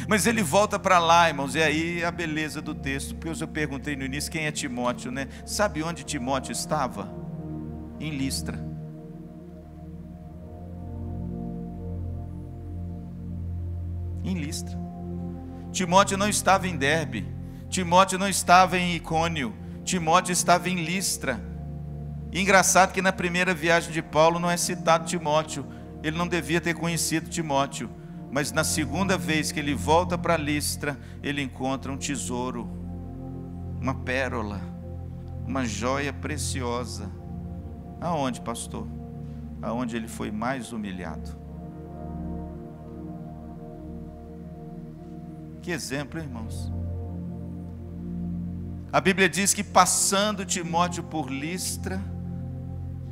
Speaker 1: Mas ele volta para lá, irmãos, e aí a beleza do texto, porque eu perguntei no início quem é Timóteo, né? Sabe onde Timóteo estava? Em Listra. Em Listra. Timóteo não estava em Derbe, Timóteo não estava em Icônio, Timóteo estava em Listra. E engraçado que na primeira viagem de Paulo não é citado Timóteo, ele não devia ter conhecido Timóteo, mas na segunda vez que ele volta para Listra, ele encontra um tesouro, uma pérola, uma joia preciosa. Aonde, pastor? Aonde ele foi mais humilhado. Que exemplo, irmãos. A Bíblia diz que passando Timóteo por Listra,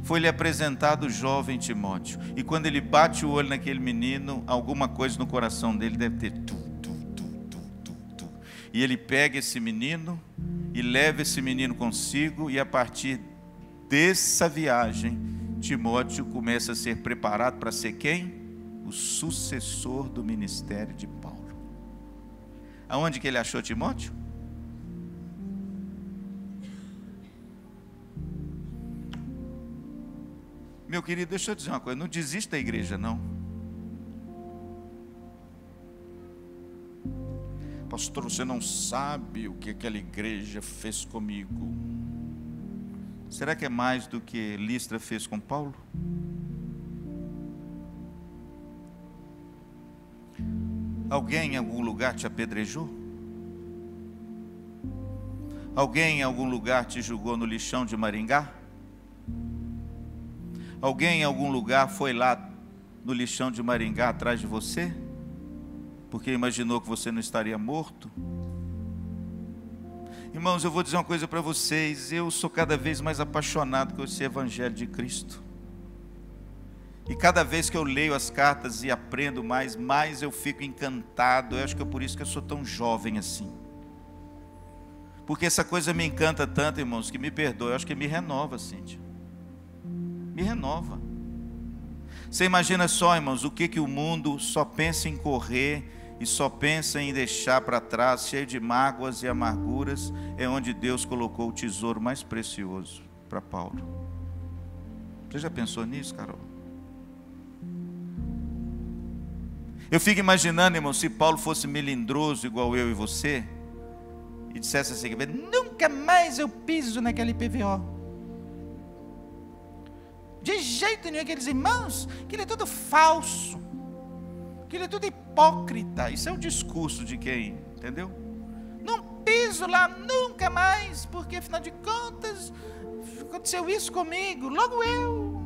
Speaker 1: foi-lhe apresentado o jovem Timóteo. E quando ele bate o olho naquele menino, alguma coisa no coração dele deve ter E ele pega esse menino e leva esse menino consigo, e a partir dessa viagem, Timóteo começa a ser preparado para ser quem? O sucessor do ministério de Paulo. Aonde que ele achou Timóteo? Meu querido, deixa eu dizer uma coisa, não desista da igreja não. Pastor, você não sabe o que aquela igreja fez comigo. Será que é mais do que Listra fez com Paulo? Alguém em algum lugar te apedrejou? Alguém em algum lugar te julgou no lixão de Maringá? Alguém em algum lugar foi lá no lixão de Maringá atrás de você? Porque imaginou que você não estaria morto? Irmãos, eu vou dizer uma coisa para vocês, eu sou cada vez mais apaixonado com esse evangelho de Cristo. E cada vez que eu leio as cartas e aprendo mais eu fico encantado. Eu acho que é por isso que eu sou tão jovem assim. Porque essa coisa me encanta tanto, irmãos, que me perdoa. Eu acho que me renova, Cíntia. Me renova. Você imagina só, irmãos, o que o mundo só pensa em correr e só pensa em deixar para trás, cheio de mágoas e amarguras, é onde Deus colocou o tesouro mais precioso para Paulo. Você já pensou nisso, Carol? Eu fico imaginando, irmão, se Paulo fosse melindroso igual eu e você, e dissesse assim, nunca mais eu piso naquele IPVO. De jeito nenhum, aqueles irmãos, que ele é tudo falso, que ele é tudo hipócrita. Isso é o discurso de quem, entendeu? Não piso lá nunca mais, porque afinal de contas, aconteceu isso comigo, logo eu.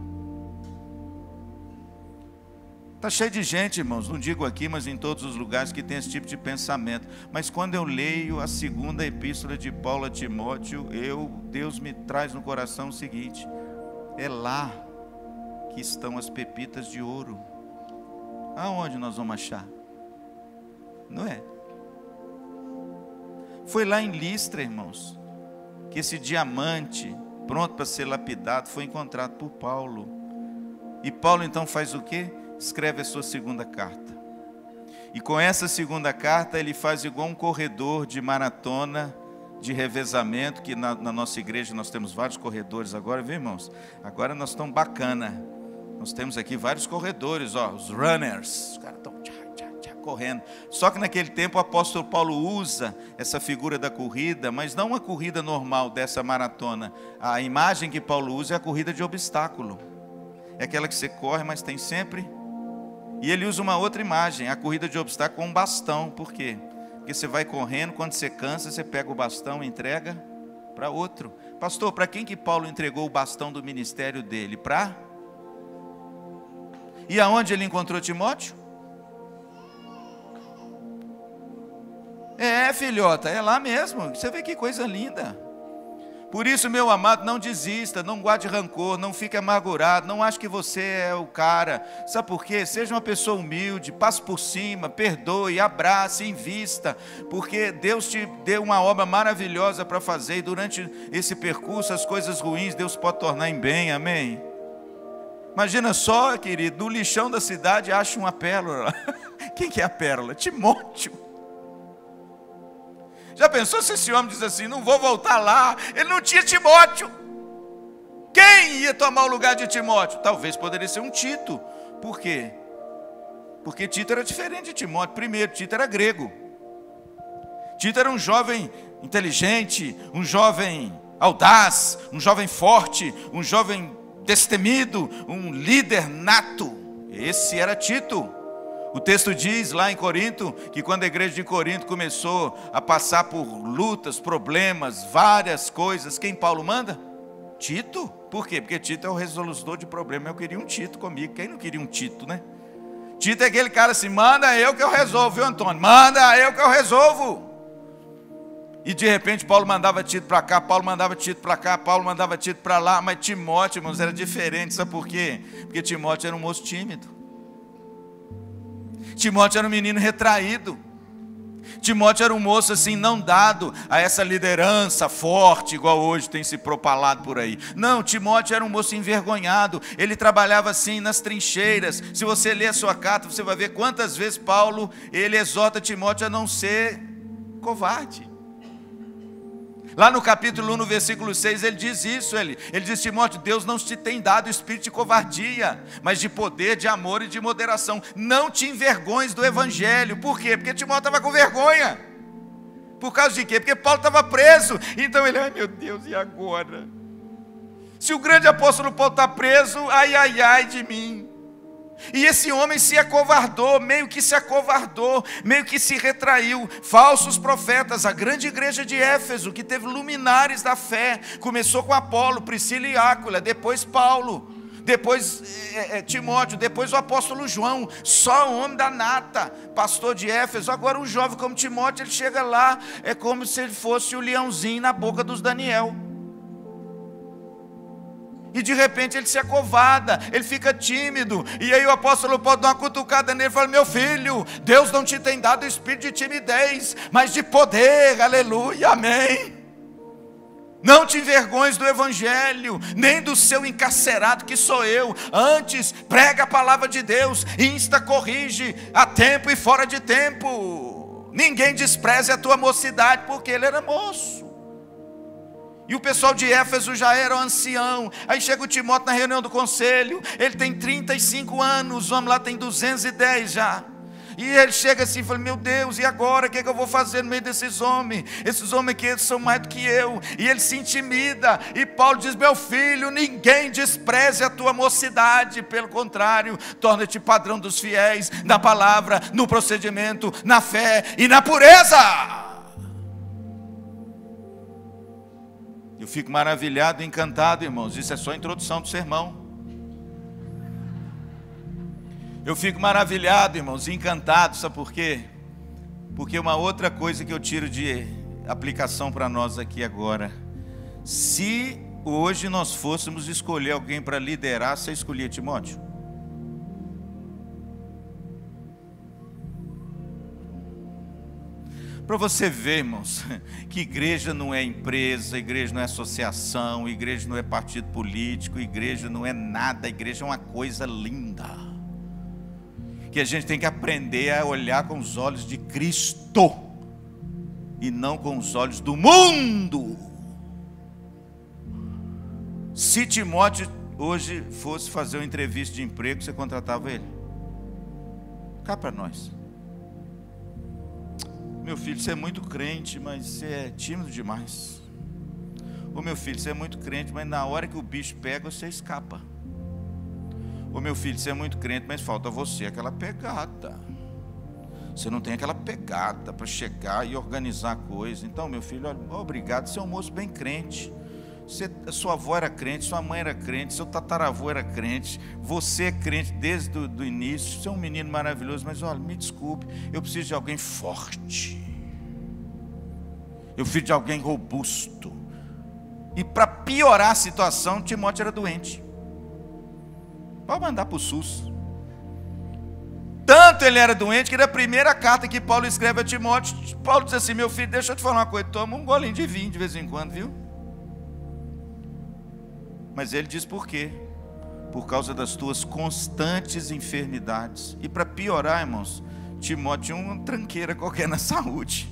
Speaker 1: Está cheio de gente, irmãos, não digo aqui, mas em todos os lugares que tem esse tipo de pensamento. Mas quando eu leio a segunda epístola de Paulo a Timóteo, Deus me traz no coração o seguinte: é lá que estão as pepitas de ouro. Aonde nós vamos achar? Não é? Foi lá em Listra, irmãos, que esse diamante, pronto para ser lapidado, foi encontrado por Paulo. E Paulo então faz o quê? Escreve a sua segunda carta. E com essa segunda carta ele faz igual um corredor de maratona, de revezamento, que na nossa igreja nós temos vários corredores agora, viu, irmãos? Agora nós estamos bacana. Nós temos aqui vários corredores, ó, os runners. Os caras estão correndo. Só que naquele tempo o apóstolo Paulo usa essa figura da corrida, mas não uma corrida normal dessa maratona. A imagem que Paulo usa é a corrida de obstáculo. É aquela que você corre, mas tem sempre... E ele usa uma outra imagem, a corrida de obstáculo com um bastão. Por quê? Porque você vai correndo, quando você cansa, você pega o bastão e entrega para outro. Pastor, para quem que Paulo entregou o bastão do ministério dele? E aonde ele encontrou Timóteo? Filhota, é lá mesmo. Você vê que coisa linda. Por isso, meu amado, não desista, não guarde rancor, não fique amargurado, não ache que você é o cara. Sabe por quê? Seja uma pessoa humilde, passe por cima, perdoe, abrace, invista, porque Deus te deu uma obra maravilhosa para fazer, e durante esse percurso, as coisas ruins, Deus pode tornar em bem, amém? Imagina só, querido, no lixão da cidade acha uma pérola. Quem que é a pérola? Timóteo. Já pensou se esse homem diz assim, não vou voltar lá? Ele não tinha Timóteo. Quem ia tomar o lugar de Timóteo? Talvez poderia ser um Tito. Por quê? Porque Tito era diferente de Timóteo. Primeiro, Tito era grego. Tito era um jovem inteligente, um jovem audaz, um jovem forte, um jovem destemido, um líder nato. Esse era Tito. O texto diz lá em Corinto, que quando a igreja de Corinto começou a passar por lutas, problemas, várias coisas, quem Paulo manda? Tito. Por quê? Porque Tito é o resolutor de problema. Eu queria um Tito comigo. Quem não queria um Tito, né? Tito é aquele cara assim, manda eu que eu resolvo, viu, Antônio? Manda eu que eu resolvo. E de repente Paulo mandava Tito para cá, Paulo mandava Tito para cá, Paulo mandava Tito para lá. Mas Timóteo, irmãos, era diferente. Sabe por quê? Porque Timóteo era um moço tímido. Timóteo era um menino retraído. Timóteo era um moço assim, não dado a essa liderança forte, igual hoje tem se propalado por aí. Não, Timóteo era um moço envergonhado. Ele trabalhava assim nas trincheiras. Se você ler a sua carta, você vai ver quantas vezes Paulo, ele exorta Timóteo a não ser covarde. Lá no capítulo 1, no versículo 6, ele diz isso, ele diz, Timóteo, Deus não te tem dado espírito de covardia, mas de poder, de amor e de moderação. Não te envergonhes do evangelho. Por quê? Porque Timóteo estava com vergonha. Por causa de quê? Porque Paulo estava preso. Então ele, ai meu Deus, e agora? Se o grande apóstolo Paulo está preso, ai, ai, ai de mim. E esse homem se acovardou, meio que se acovardou, meio que se retraiu. Falsos profetas, a grande igreja de Éfeso, que teve luminares da fé, começou com Apolo, Priscila e Áquila, depois Paulo, depois Timóteo, depois o apóstolo João, só homem da nata, pastor de Éfeso. Agora um jovem como Timóteo, ele chega lá, é como se ele fosse o leãozinho na boca dos Daniel. E de repente ele se acovarda, ele fica tímido. E aí o apóstolo Paulo dá uma cutucada nele e fala, meu filho, Deus não te tem dado o espírito de timidez, mas de poder, aleluia, amém. Não te envergonhes do evangelho, nem do seu encarcerado que sou eu. Antes, prega a palavra de Deus, insta, corrige, a tempo e fora de tempo. Ninguém despreze a tua mocidade, porque ele era moço. E o pessoal de Éfeso já era ancião. Aí chega o Timóteo na reunião do conselho. Ele tem 35 anos, o homem lá tem 210 já. E ele chega assim e fala, meu Deus, e agora? O que eu vou fazer no meio desses homens? Esses homens aqui, eles são mais do que eu. E ele se intimida. E Paulo diz, meu filho, ninguém despreze a tua mocidade. Pelo contrário, torna-te padrão dos fiéis, na palavra, no procedimento, na fé e na pureza. Eu fico maravilhado, encantado, irmãos. Isso é só a introdução do sermão. Eu fico maravilhado, irmãos, encantado. Sabe por quê? Porque uma outra coisa que eu tiro de aplicação para nós aqui agora. Se hoje nós fôssemos escolher alguém para liderar, você escolhia Timóteo? Para você ver, irmãos, que igreja não é empresa, igreja não é associação, igreja não é partido político, igreja não é nada, igreja é uma coisa linda. Que a gente tem que aprender a olhar com os olhos de Cristo e não com os olhos do mundo. Se Timóteo hoje fosse fazer uma entrevista de emprego, você contratava ele? Cá para nós. Meu filho, você é muito crente, mas você é tímido demais. Ô meu filho, você é muito crente, mas na hora que o bicho pega, você escapa. Ô meu filho, você é muito crente, mas falta você aquela pegada. Você não tem aquela pegada para chegar e organizar a coisa. Então, meu filho, olha, obrigado, você é um moço bem crente. Sua avó era crente, sua mãe era crente, seu tataravô era crente, você é crente desde o início, você é um menino maravilhoso, mas olha, me desculpe, eu preciso de alguém forte, eu preciso de alguém robusto. E para piorar a situação, Timóteo era doente. Pode mandar para o SUS. Tanto ele era doente que na primeira carta que Paulo escreve a Timóteo, Paulo diz assim: meu filho, deixa eu te falar uma coisa, toma um golinho de vinho de vez em quando, viu? Mas ele diz por quê? Por causa das tuas constantes enfermidades. E para piorar, irmãos, Timóteo tinha uma tranqueira qualquer na saúde.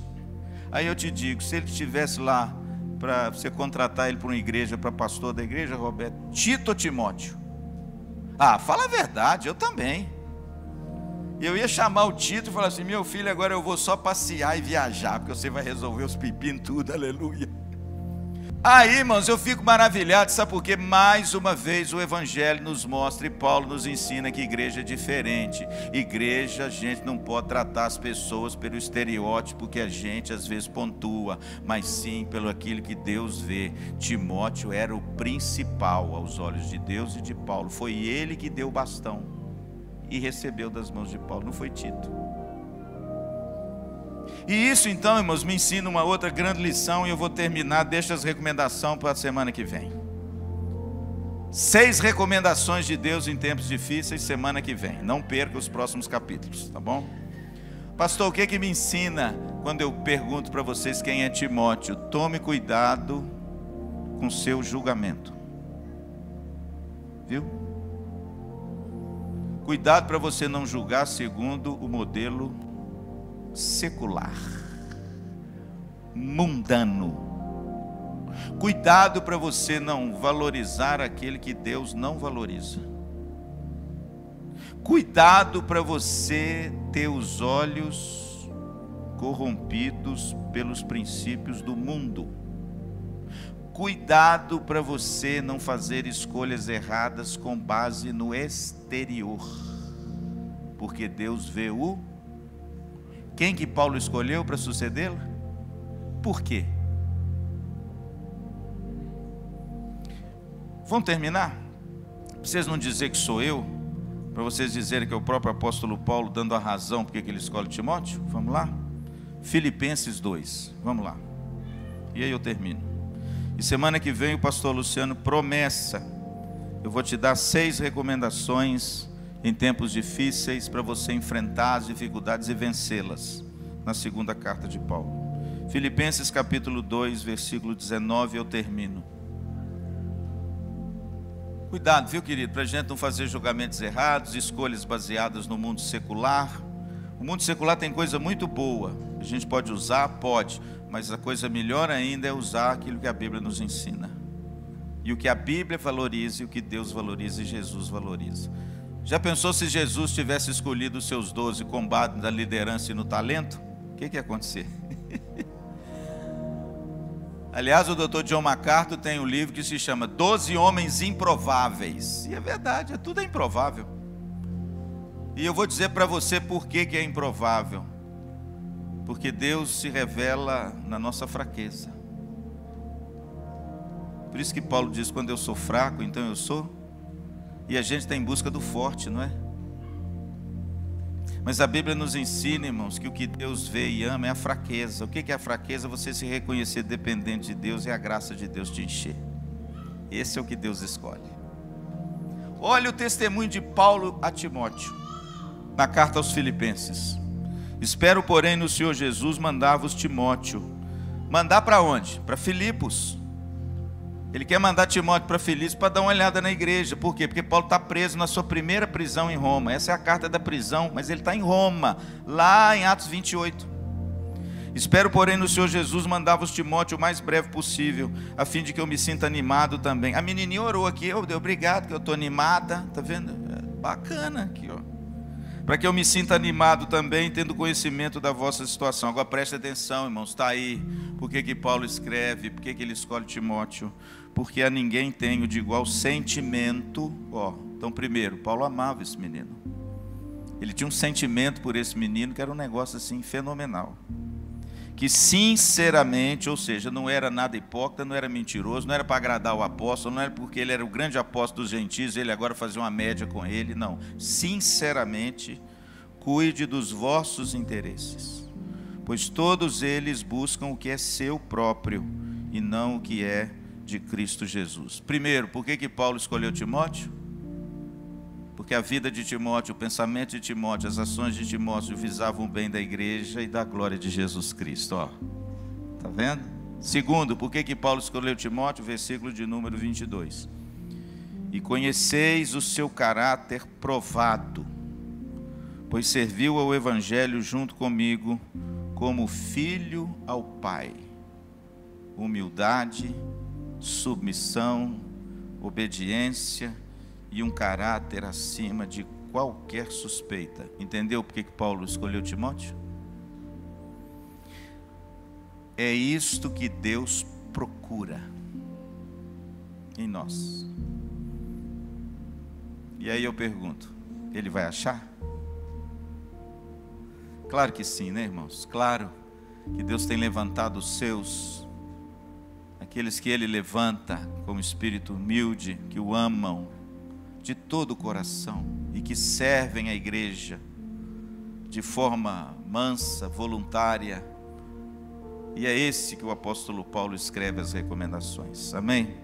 Speaker 1: Aí eu te digo, se ele estivesse lá para você contratar ele para uma igreja, para pastor da igreja, Roberto, Tito ou Timóteo? Ah, fala a verdade, eu também. Eu ia chamar o Tito e falar assim: meu filho, agora eu vou só passear e viajar, porque você vai resolver os pepinos tudo, aleluia. Aí, irmãos, eu fico maravilhado, sabe por quê? Mais uma vez o Evangelho nos mostra e Paulo nos ensina que igreja é diferente. Igreja, a gente não pode tratar as pessoas pelo estereótipo que a gente às vezes pontua, mas sim pelo aquilo que Deus vê. Timóteo era o principal aos olhos de Deus e de Paulo. Foi ele que deu o bastão e recebeu das mãos de Paulo, não foi Tito. E isso então, irmãos, me ensina uma outra grande lição. E eu vou terminar, deixa as recomendações para a semana que vem. 6 recomendações de Deus em tempos difíceis, semana que vem. Não perca os próximos capítulos, tá bom? Pastor, o que me ensina quando eu pergunto para vocês quem é Timóteo? Tome cuidado com seu julgamento. Viu? Cuidado para você não julgar segundo o modelo secular, mundano. Cuidado para você não valorizar aquele que Deus não valoriza. Cuidado para você ter os olhos corrompidos pelos princípios do mundo. Cuidado para você não fazer escolhas erradas com base no exterior, porque Deus vê o... Quem que Paulo escolheu para sucedê-lo? Por quê? Vamos terminar? Para vocês não dizerem que sou eu, para vocês dizerem que é o próprio apóstolo Paulo dando a razão porque ele escolhe Timóteo. Vamos lá? Filipenses 2, vamos lá. E aí eu termino. E semana que vem o pastor Luciano promessa. Eu vou te dar 6 recomendações em tempos difíceis para você enfrentar as dificuldades e vencê-las, na segunda carta de Paulo. Filipenses capítulo 2, versículo 19, eu termino. Cuidado, viu, querido, para a gente não fazer julgamentos errados, escolhas baseadas no mundo secular. O mundo secular tem coisa muito boa, a gente pode usar, pode, mas a coisa melhor ainda é usar aquilo que a Bíblia nos ensina. E o que a Bíblia valoriza e o que Deus valoriza e Jesus valoriza. Já pensou se Jesus tivesse escolhido os seus 12 com base na liderança e no talento? O que ia acontecer? Aliás, o Dr. John MacArthur tem um livro que se chama 12 Homens Improváveis. E é verdade, tudo é improvável. E eu vou dizer para você por que é improvável. Porque Deus se revela na nossa fraqueza. Por isso que Paulo diz: quando eu sou fraco, então eu sou. E a gente está em busca do forte, não é? Mas a Bíblia nos ensina, irmãos, que o que Deus vê e ama é a fraqueza. O que é a fraqueza? Você se reconhecer dependente de Deus e a graça de Deus te encher. Esse é o que Deus escolhe. Olha o testemunho de Paulo a Timóteo, na carta aos Filipenses. Espero, porém, no Senhor Jesus mandar-vos Timóteo. Mandar para onde? Para Filipos. Ele quer mandar Timóteo para Filipos para dar uma olhada na igreja. Por quê? Porque Paulo está preso na sua primeira prisão em Roma. Essa é a carta da prisão, mas ele está em Roma, lá em Atos 28. Espero, porém, no Senhor Jesus mandar-vos Timóteo o mais breve possível, a fim de que eu me sinta animado também. A menininha orou aqui: obrigado, que eu estou animada. Está vendo? É bacana aqui, ó. Para que eu me sinta animado também, tendo conhecimento da vossa situação. Agora preste atenção, irmãos, está aí. Por que Paulo escreve? Por que ele escolhe Timóteo? Porque a ninguém tenho de igual sentimento. Então, primeiro, Paulo amava esse menino. Ele tinha um sentimento por esse menino que era um negócio assim fenomenal. Que sinceramente, ou seja, não era nada hipócrita, não era mentiroso, não era para agradar o apóstolo, não era porque ele era o grande apóstolo dos gentios, ele agora fazia uma média com ele, não. Sinceramente, cuide dos vossos interesses, pois todos eles buscam o que é seu próprio e não o que é de Cristo Jesus. Primeiro, por que Paulo escolheu Timóteo? Porque a vida de Timóteo, o pensamento de Timóteo, as ações de Timóteo visavam o bem da igreja e da glória de Jesus Cristo. Está vendo? Segundo, por que Paulo escolheu Timóteo? Versículo de número 22. E conheceis o seu caráter provado, pois serviu ao Evangelho junto comigo como filho ao Pai. Humildade, submissão, obediência e um caráter acima de qualquer suspeita. Entendeu por que Paulo escolheu Timóteo? É isto que Deus procura em nós. E aí eu pergunto, ele vai achar? Claro que sim, né, irmãos? Claro que Deus tem levantado os seus, aqueles que Ele levanta com espírito humilde, que o amam de todo o coração e que servem a igreja de forma mansa, voluntária. E é esse que o apóstolo Paulo escreve as recomendações. Amém?